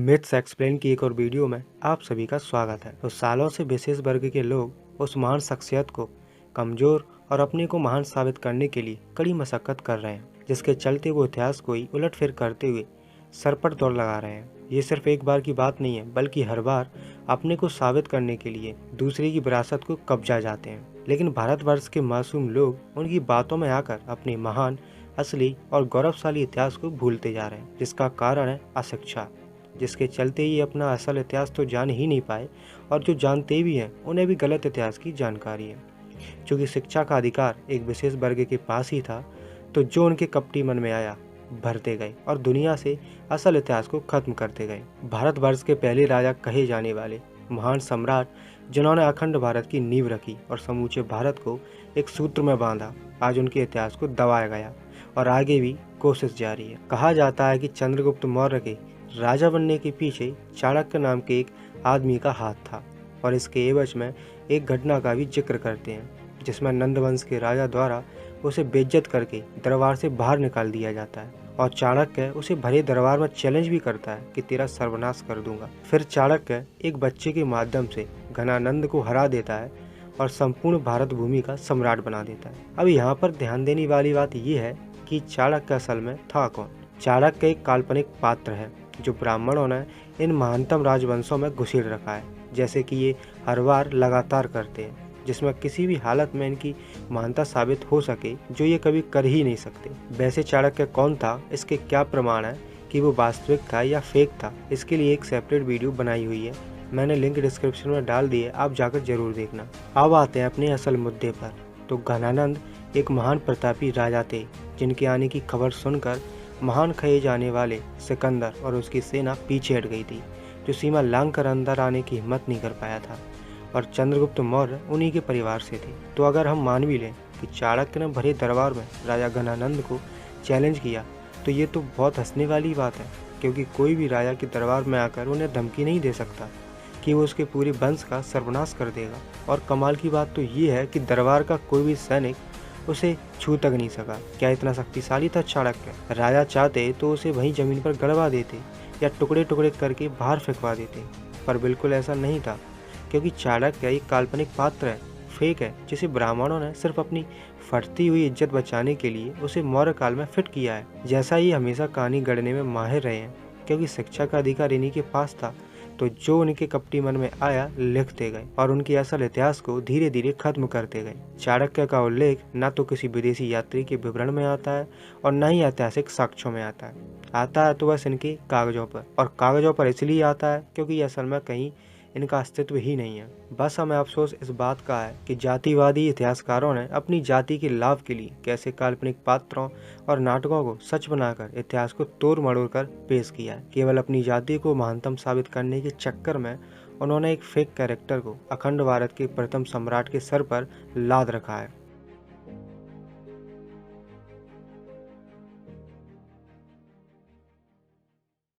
Myths explain की एक और वीडियो में आप सभी का स्वागत है। तो सालों से विशेष वर्ग के लोग उस महान शख्सियत को कमजोर और अपने को महान साबित करने के लिए कड़ी मशक्कत कर रहे हैं, जिसके चलते वो इतिहास को ही उलटफेर करते हुए सर पर दौड़ लगा रहे हैं। ये सिर्फ एक बार की बात नहीं है, बल्कि हर बार अपने को साबित करने के लिए दूसरे की विरासत को कब्जा जाते हैं। लेकिन भारतवर्ष के मासूम लोग उनकी बातों में आकर अपने महान, असली और गौरवशाली इतिहास को भूलते जा रहे हैं, जिसका कारण है अशिक्षा, जिसके चलते ये अपना असल इतिहास तो जान ही नहीं पाए और जो जानते भी हैं उन्हें भी गलत इतिहास की जानकारी है। क्योंकि शिक्षा का अधिकार एक विशेष वर्ग के पास ही था, तो जो उनके कपटी मन में आया भरते गए और दुनिया से असल इतिहास को खत्म करते गए। भारतवर्ष के पहले राजा कहे जाने वाले महान सम्राट, जिन्होंने अखंड भारत की नींव रखी और समूचे भारत को एक सूत्र में बांधा, आज उनके इतिहास को दबाया गया और आगे भी कोशिश जारी है। कहा जाता है कि चंद्रगुप्त मौर्य के राजा बनने के पीछे चाणक्य नाम के एक आदमी का हाथ था, और इसके एवज में एक घटना का भी जिक्र करते हैं, जिसमें नंद वंश के राजा द्वारा उसे बेइज्जत करके दरबार से बाहर निकाल दिया जाता है और चाणक्य उसे भरे दरबार में चैलेंज भी करता है कि तेरा सर्वनाश कर दूंगा। फिर चाणक्य एक बच्चे के माध्यम से घनानंद को हरा देता है और संपूर्ण भारत भूमि का सम्राट बना देता है। अब यहाँ पर ध्यान देने वाली बात यह है कि चाणक्य असल में था कौन। चाणक्य एक काल्पनिक पात्र है जो ब्राह्मणों ने इन महानतम राजवंशों में घुसेड़ रखा है, जैसे कि ये हर बार लगातार करते हैं, जिसमें किसी भी हालत में इनकी महानता साबित हो सके, जो ये कभी कर ही नहीं सकते। वैसे चाणक्य कौन था, इसके क्या प्रमाण है कि वो वास्तविक था या फेक था, इसके लिए एक सेपरेट वीडियो बनाई हुई है, मैंने लिंक डिस्क्रिप्शन में डाल दिए, आप जाकर जरूर देखना। अब आते हैं अपने असल मुद्दे पर। तो घनानंद एक महान प्रतापी राजा थे, जिनके आने की खबर सुनकर महान कहे जाने वाले सिकंदर और उसकी सेना पीछे हट गई थी, जो सीमा लांघ कर अंदर आने की हिम्मत नहीं कर पाया था, और चंद्रगुप्त मौर्य उन्हीं के परिवार से थे। तो अगर हम मान भी लें कि चाणक्य ने भरे दरबार में राजा घनानंद को चैलेंज किया, तो ये तो बहुत हंसने वाली बात है, क्योंकि कोई भी राजा के दरबार में आकर उन्हें धमकी नहीं दे सकता कि वो उसके पूरे वंश का सर्वनाश कर देगा। और कमाल की बात तो ये है कि दरबार का कोई भी सैनिक उसे छू तक नहीं सका। क्या इतना शक्तिशाली था चाणक्य? राजा चाहते तो उसे वहीं जमीन पर गड़वा देते या टुकड़े टुकड़े करके बाहर फेंकवा देते, पर बिल्कुल ऐसा नहीं था, क्योंकि चाणक्य एक काल्पनिक पात्र है, फेक है, जिसे ब्राह्मणों ने सिर्फ अपनी फटती हुई इज्जत बचाने के लिए उसे मौर्य काल में फिट किया है। जैसा ही हमेशा कहानी गढ़ने में माहिर रहे हैं, क्योंकि शिक्षा का अधिकार इन्हीं के पास था, तो जो उनके कपटी मन में आया लिखते गए और उनके असल इतिहास को धीरे धीरे खत्म करते गए। चाणक्य का उल्लेख न तो किसी विदेशी यात्री के विवरण में आता है और न ही ऐतिहासिक साक्ष्यों में आता है तो बस इनके कागजों पर, और कागजों पर इसलिए आता है क्योंकि असल में कहीं इनका अस्तित्व ही नहीं है। बस हमें अफसोस इस बात का है कि जातिवादी इतिहासकारों ने अपनी जाति के लाभ के लिए कैसे काल्पनिक पात्रों और नाटकों को सच बनाकर इतिहास को तोड़ मरोड़ कर पेश किया है। केवल अपनी जाति को महानतम साबित करने के चक्कर में उन्होंने एक फेक कैरेक्टर को अखंड भारत के प्रथम सम्राट के सर पर लाद रखा है।